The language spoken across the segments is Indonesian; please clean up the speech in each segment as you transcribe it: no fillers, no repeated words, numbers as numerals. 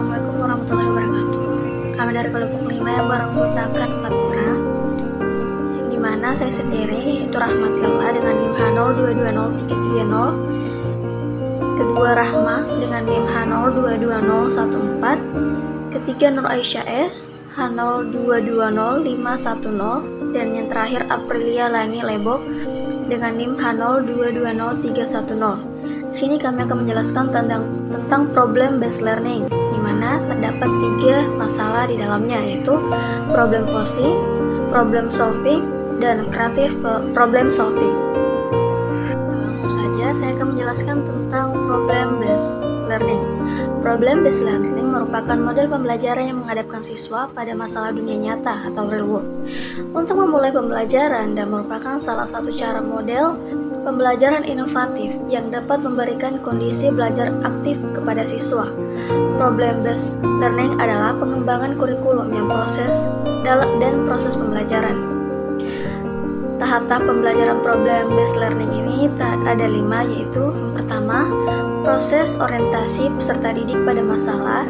Assalamualaikum warahmatullahi wabarakatuh. Kami dari kelompok 5 yang beranggotakan 4 orang, di mana saya sendiri yaitu Rahmatillah dengan NIM H02203330, kedua Rahma dengan NIM H022014, ketiga Nur Aisyah S H02205110, dan yang terakhir Aprilia Langi Lebok dengan NIM H02203110. Di sini kami akan menjelaskan tentang problem based learning, di mana terdapat 3 masalah di dalamnya, yaitu problem posing, problem solving, dan creative problem solving. Langsung saja saya akan menjelaskan tentang problem based learning. Problem based learning merupakan model pembelajaran yang menghadapkan siswa pada masalah dunia nyata atau real world untuk memulai pembelajaran, dan merupakan salah satu cara model pembelajaran inovatif yang dapat memberikan kondisi belajar aktif kepada siswa. Problem based learning adalah pengembangan kurikulum yang proses pembelajaran. Tahap-tahap pembelajaran problem based learning ini ada 5, yaitu yang pertama, proses orientasi peserta didik pada masalah.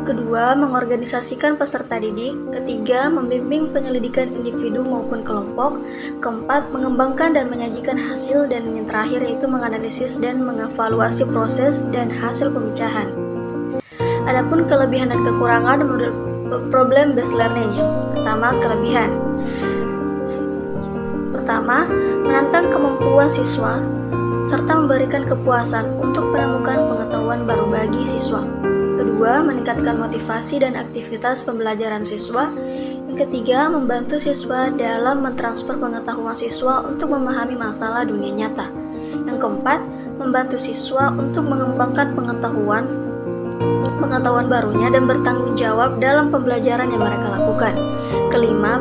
Kedua, mengorganisasikan peserta didik. Ketiga, membimbing penyelidikan individu maupun kelompok. Keempat, mengembangkan dan menyajikan hasil. Dan yang terakhir yaitu menganalisis dan mengevaluasi proses dan hasil pembicaraan. Adapun kelebihan dan kekurangan model problem based learning. Yang pertama, kelebihan. Pertama, menantang kemampuan siswa serta memberikan kepuasan untuk menemukan pengetahuan baru bagi siswa. Kedua, meningkatkan motivasi dan aktivitas pembelajaran siswa. Yang ketiga, membantu siswa dalam mentransfer pengetahuan siswa untuk memahami masalah dunia nyata. Yang keempat, membantu siswa untuk mengembangkan pengetahuan barunya dan bertanggung jawab dalam pembelajaran yang mereka lakukan. Kelima,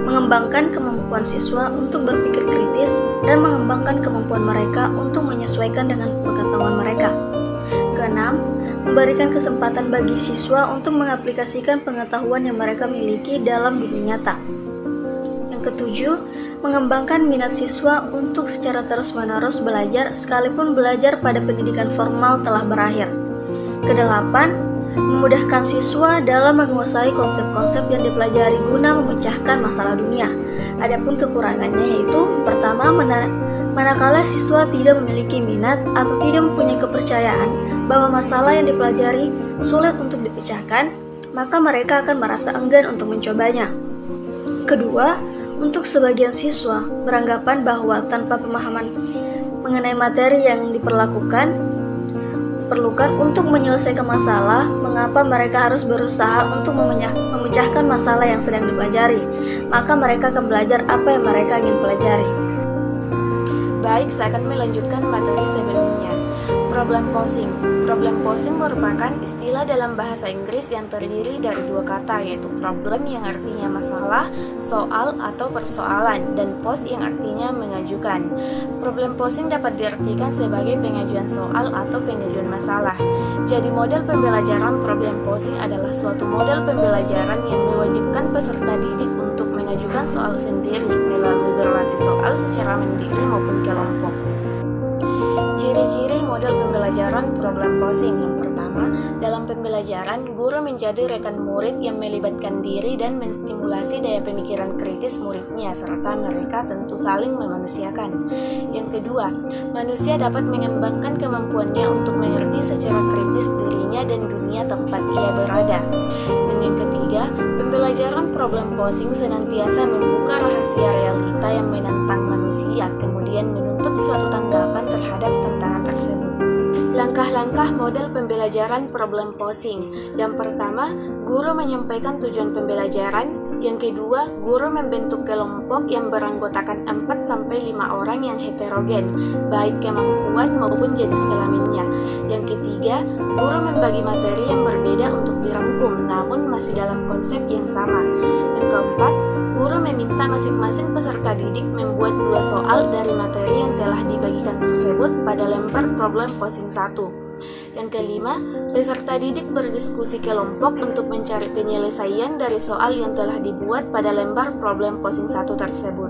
mengembangkan kemampuan siswa untuk berpikir kritis dan mengembangkan kemampuan mereka untuk menyesuaikan dengan pengetahuan mereka. Keenam, memberikan kesempatan bagi siswa untuk mengaplikasikan pengetahuan yang mereka miliki dalam dunia nyata. Yang ketujuh, mengembangkan minat siswa untuk secara terus-menerus belajar sekalipun belajar pada pendidikan formal telah berakhir. Kedelapan, memudahkan siswa dalam menguasai konsep-konsep yang dipelajari guna memecahkan masalah dunia. Adapun kekurangannya yaitu pertama, manakala siswa tidak memiliki minat atau tidak mempunyai kepercayaan bahwa masalah yang dipelajari sulit untuk dipecahkan, maka mereka akan merasa enggan untuk mencobanya. Kedua, untuk sebagian siswa beranggapan bahwa tanpa pemahaman mengenai materi yang diperlukan untuk menyelesaikan masalah, mengapa mereka harus berusaha untuk memecahkan masalah yang sedang dipelajari, maka mereka akan belajar apa yang mereka ingin pelajari. Baik, saya akan melanjutkan materi sebelumnya. Problem posing. Problem posing merupakan istilah dalam bahasa Inggris yang terdiri dari 2 kata, yaitu problem yang artinya masalah, soal atau persoalan, dan pos yang artinya mengajukan. Problem posing dapat diartikan sebagai pengajuan soal atau pengajuan masalah. Jadi model pembelajaran problem posing adalah suatu model pembelajaran yang mewajibkan peserta didik untuk mengajukan soal sendiri melalui berbagai soal secara mandiri maupun kelompok. Ciri-ciri model pembelajaran problem posing. Yang pertama, dalam pembelajaran, guru menjadi rekan murid yang melibatkan diri dan menstimulasi daya pemikiran kritis muridnya, serta mereka tentu saling memanusiakan. Yang kedua, manusia dapat mengembangkan kemampuannya untuk mengerti secara kritis dirinya dan dunia tempat ia berada. Dan yang ketiga, pembelajaran problem posing senantiasa membuka rahasia realita yang menantang manusia, kemudian menuntut suatu tanggapan terhadap tantangan tersebut. Langkah-langkah model pembelajaran problem posing. Yang pertama, guru menyampaikan tujuan pembelajaran. Yang kedua, guru membentuk kelompok yang beranggotakan 4-5 orang yang heterogen, baik kemampuan maupun jenis kelaminnya. Yang ketiga, guru membagi materi yang berbeda untuk dirangkum, namun masih dalam konsep yang sama. Yang keempat, guru meminta masing-masing peserta didik membuat 2 soal dari materi yang telah dibagikan tersebut pada lembar problem posing 1. Yang kelima, peserta didik berdiskusi kelompok untuk mencari penyelesaian dari soal yang telah dibuat pada lembar problem posing 1 tersebut.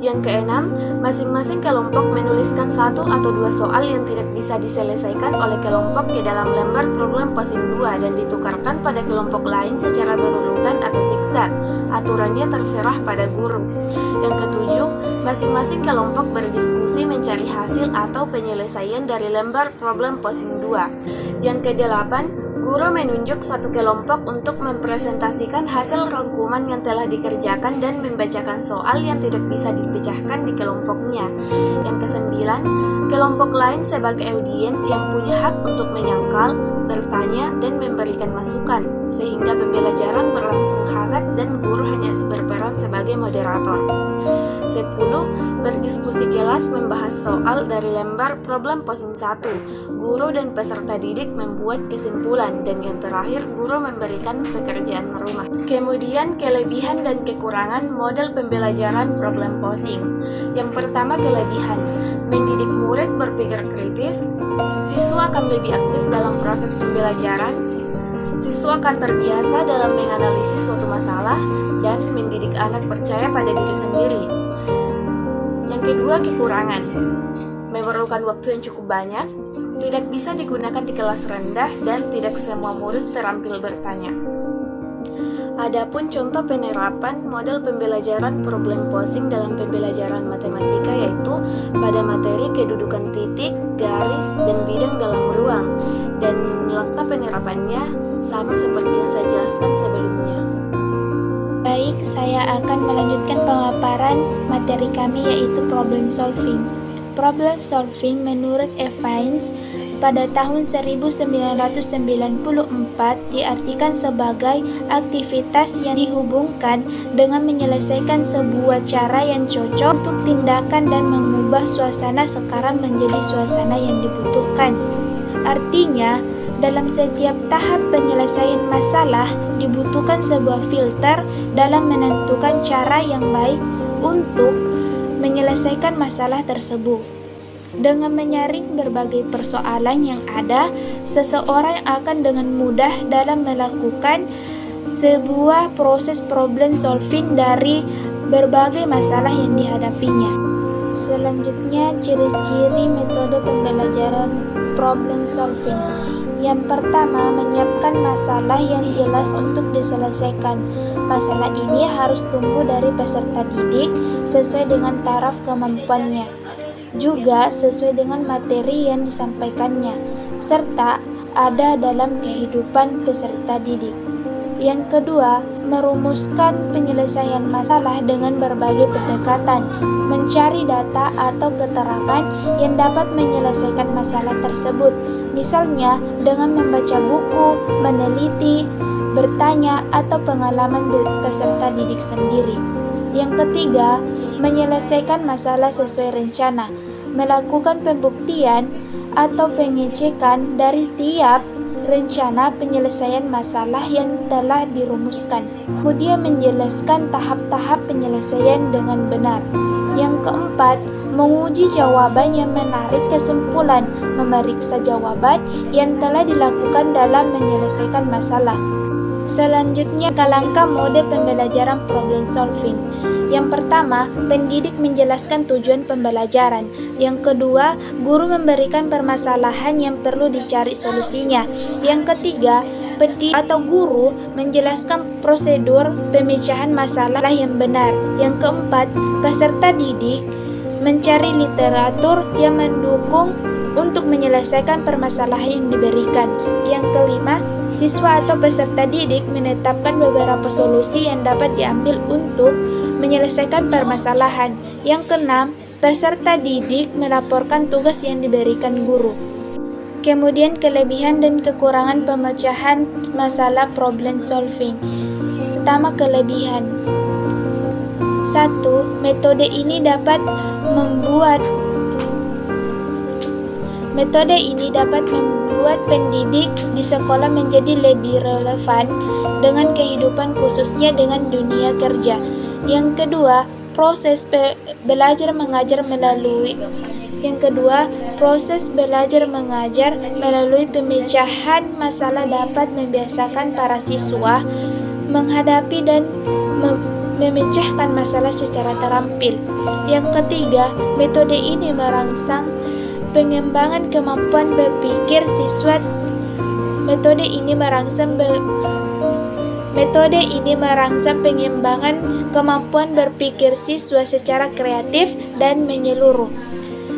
Yang keenam, masing-masing kelompok menuliskan 1 atau 2 soal yang tidak bisa diselesaikan oleh kelompok di dalam lembar problem posing 2 dan ditukarkan pada kelompok lain secara berurutan atau zigzag. Aturannya terserah pada guru. Yang ketujuh, masing-masing kelompok berdiskusi mencari hasil atau penyelesaian dari lembar problem posing 2. Yang kedelapan, guru menunjuk satu kelompok untuk mempresentasikan hasil rangkuman yang telah dikerjakan dan membacakan soal yang tidak bisa dipecahkan di kelompoknya. Yang kesembilan, kelompok lain sebagai audiens yang punya hak untuk menyangkal, bertanya, dan memberikan masukan, sehingga pembelajaran berlangsung hangat dan guru hanya berperan sebagai moderator. 10. Berdiskusi kelas membahas soal dari lembar problem posing 1. Guru dan peserta didik membuat kesimpulan, dan yang terakhir guru memberikan pekerjaan rumah. Kemudian kelebihan dan kekurangan model pembelajaran problem posing. Yang pertama, kelebihan. Mendidik murid berpikir kritis. Siswa akan lebih aktif dalam proses pembelajaran. Siswa akan terbiasa dalam menganalisis suatu masalah dan mendidik anak percaya pada diri sendiri. Yang kedua, kekurangan. Memerlukan waktu yang cukup banyak, tidak bisa digunakan di kelas rendah, dan tidak semua murid terampil bertanya. Adapun contoh penerapan model pembelajaran problem posing dalam pembelajaran matematika yaitu pada materi kedudukan titik, garis, dan bidang dalam ruang, dan letak penerapannya sama seperti yang saya jelaskan sebelumnya. Baik, saya akan melanjutkan pemaparan materi kami yaitu problem solving. Problem solving menurut Evans pada tahun 1994 diartikan sebagai aktivitas yang dihubungkan dengan menyelesaikan sebuah cara yang cocok untuk tindakan dan mengubah suasana sekarang menjadi suasana yang dibutuhkan. Artinya, dalam setiap tahap penyelesaian masalah dibutuhkan sebuah filter dalam menentukan cara yang baik untuk menyelesaikan masalah tersebut. Dengan menyaring berbagai persoalan yang ada, seseorang akan dengan mudah dalam melakukan sebuah proses problem solving dari berbagai masalah yang dihadapinya. Selanjutnya, ciri-ciri metode pembelajaran problem solving. Yang pertama, menyiapkan masalah yang jelas untuk diselesaikan. Masalah ini harus tumbuh dari peserta didik sesuai dengan taraf kemampuannya, juga sesuai dengan materi yang disampaikannya, serta ada dalam kehidupan peserta didik. Yang kedua, merumuskan penyelesaian masalah dengan berbagai pendekatan, mencari data atau keterangan yang dapat menyelesaikan masalah tersebut, misalnya dengan membaca buku, meneliti, bertanya, atau pengalaman peserta didik sendiri. Yang ketiga, menyelesaikan masalah sesuai rencana, melakukan pembuktian atau pengecekan dari tiap rencana penyelesaian masalah yang telah dirumuskan, kemudian menjelaskan tahap-tahap penyelesaian dengan benar. Yang keempat, menguji jawaban yang menarik kesimpulan, memeriksa jawaban yang telah dilakukan dalam menyelesaikan masalah. Selanjutnya, langkah mode pembelajaran problem solving. Yang pertama, pendidik menjelaskan tujuan pembelajaran. Yang kedua, guru memberikan permasalahan yang perlu dicari solusinya. Yang ketiga, pendidik atau guru menjelaskan prosedur pemecahan masalah yang benar. Yang keempat, peserta didik mencari literatur yang mendukung untuk menyelesaikan permasalahan yang diberikan. Yang kelima, siswa atau peserta didik menetapkan beberapa solusi yang dapat diambil untuk menyelesaikan permasalahan. Yang keenam, peserta didik melaporkan tugas yang diberikan guru. Kemudian kelebihan dan kekurangan pemecahan masalah problem solving. Pertama, kelebihan. 1. Metode ini dapat membuat pendidik di sekolah menjadi lebih relevan dengan kehidupan khususnya dengan dunia kerja. Yang kedua, proses belajar mengajar melalui pemecahan masalah dapat membiasakan para siswa menghadapi dan memecahkan masalah secara terampil. Yang ketiga, metode ini merangsang pengembangan kemampuan berpikir siswa. Metode ini merangsang pengembangan kemampuan berpikir siswa secara kreatif dan menyeluruh.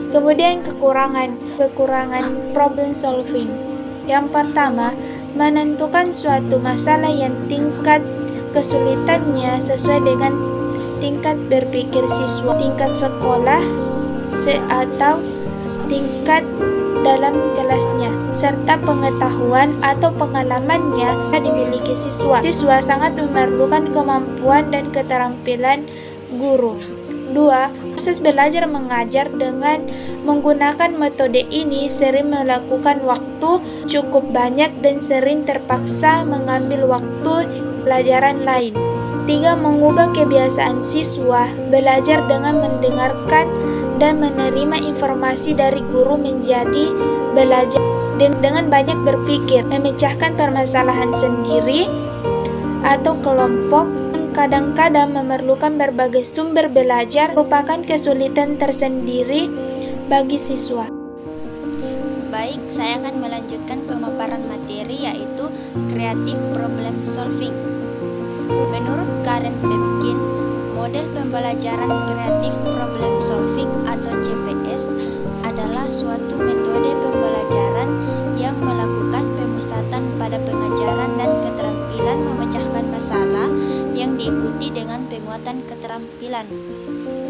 Kemudian kekurangan problem solving. Yang pertama, menentukan suatu masalah yang tingkat kesulitannya sesuai dengan tingkat berpikir siswa, tingkat sekolah atau tingkat dalam kelasnya, serta pengetahuan atau pengalamannya yang dimiliki siswa. Siswa sangat memerlukan kemampuan dan keterampilan guru. 2. Proses belajar mengajar dengan menggunakan metode ini sering melakukan waktu cukup banyak dan sering terpaksa mengambil waktu pelajaran lain. 3. Mengubah kebiasaan siswa belajar dengan mendengarkan dan menerima informasi dari guru menjadi belajar dengan banyak berpikir, memecahkan permasalahan sendiri atau kelompok. Kadang-kadang memerlukan berbagai sumber belajar merupakan kesulitan tersendiri bagi siswa. Baik, saya akan melanjutkan pemaparan materi yaitu Creative Problem Solving. Menurut Karen Pepkin, model pembelajaran Creative Problem Solving atau CPS adalah suatu metode pembelajaran yang melakukan pemusatan pada pengajaran dan keterampilan memecahkan masalah yang diikuti dengan penguatan keterampilan.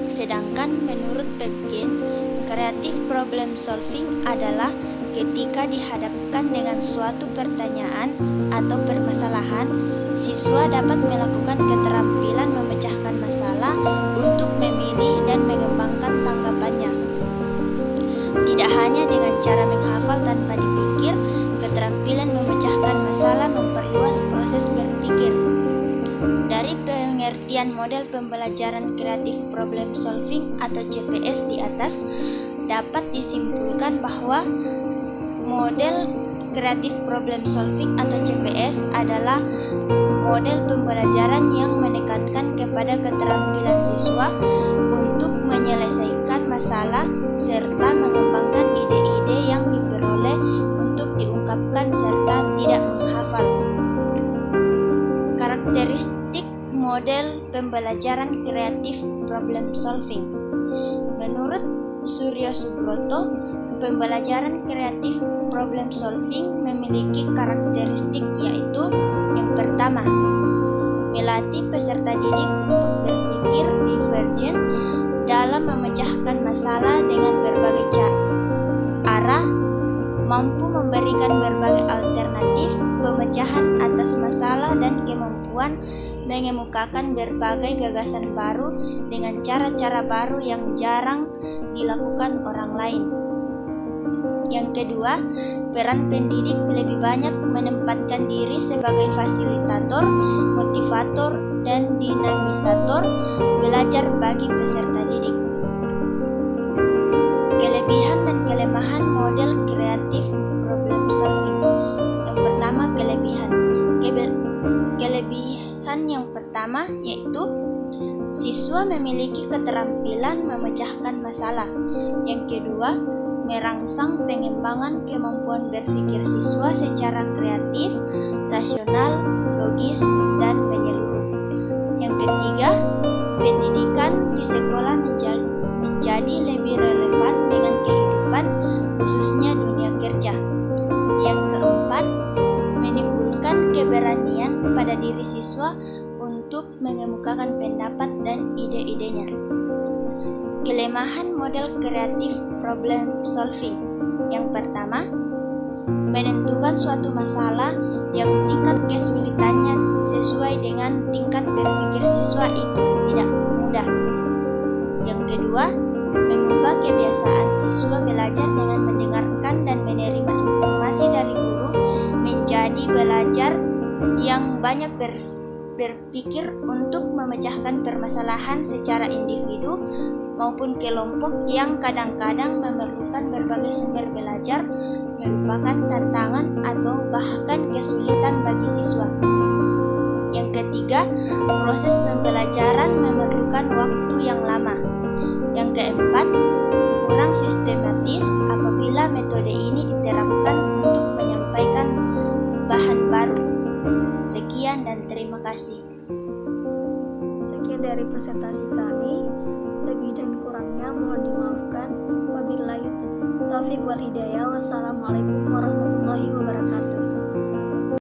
Sedangkan menurut Pepkin, Creative Problem Solving adalah ketika dihadapkan dengan suatu pertanyaan atau permasalahan, siswa dapat melakukan keterampilan memecahkan masalah untuk memilih dan mengembangkan tanggapannya. Tidak hanya dengan cara menghafal tanpa dipikir, keterampilan memecahkan masalah memperluas proses berpikir. Dari pengertian model pembelajaran Creative Problem Solving atau CPS di atas, dapat disimpulkan bahwa model Creative Problem Solving atau CPS adalah model pembelajaran yang menekankan kepada keterampilan siswa untuk menyelesaikan masalah serta mengembangkan ide-ide yang diperoleh untuk diungkapkan serta tidak menghafal. Karakteristik model pembelajaran Creative Problem Solving. Menurut Suryo Subroto, pembelajaran Creative Problem Solving memiliki karakteristik yaitu yang pertama, melatih peserta didik untuk berpikir divergen dalam memecahkan masalah dengan berbagai arah, mampu memberikan berbagai alternatif pemecahan atas masalah dan kemampuan mengemukakan berbagai gagasan baru dengan cara-cara baru yang jarang dilakukan orang lain. Yang kedua, peran pendidik lebih banyak menempatkan diri sebagai fasilitator, motivator, dan dinamisator belajar bagi peserta didik. Kelebihan dan kelemahan model Creative Problem Solving. Yang pertama, kelebihan. Kelebihan yang pertama yaitu siswa memiliki keterampilan memecahkan masalah. Yang kedua, merangsang pengembangan kemampuan berpikir siswa secara kreatif, rasional, logis, dan menyeluruh. Yang ketiga, pendidikan di sekolah menjadi lebih relevan dengan kehidupan, khususnya dunia kerja. Yang keempat, menimbulkan keberanian pada diri siswa untuk mengemukakan pendapat dan ide-idenya. Kelemahan model Creative Problem Solving. Yang pertama, menentukan suatu masalah yang tingkat kesulitannya sesuai dengan tingkat berpikir siswa itu tidak mudah. Yang kedua, mengubah kebiasaan siswa belajar dengan mendengarkan dan menerima informasi dari guru menjadi belajar yang banyak berpikir untuk memecahkan permasalahan secara individu maupun kelompok yang kadang-kadang memerlukan berbagai sumber belajar, merupakan tantangan atau bahkan kesulitan bagi siswa. Yang ketiga, proses pembelajaran memerlukan waktu yang lama. Yang keempat, kurang sistematis apabila metode ini diterapkan untuk menyampaikan bahan baru. Sekian dan terima kasih. Sekian dari presentasi kami. Lebih dan kurangnya mohon dimaafkan. Wabillahi taufiq wal hidayah. Wassalamualaikum warahmatullahi wabarakatuh.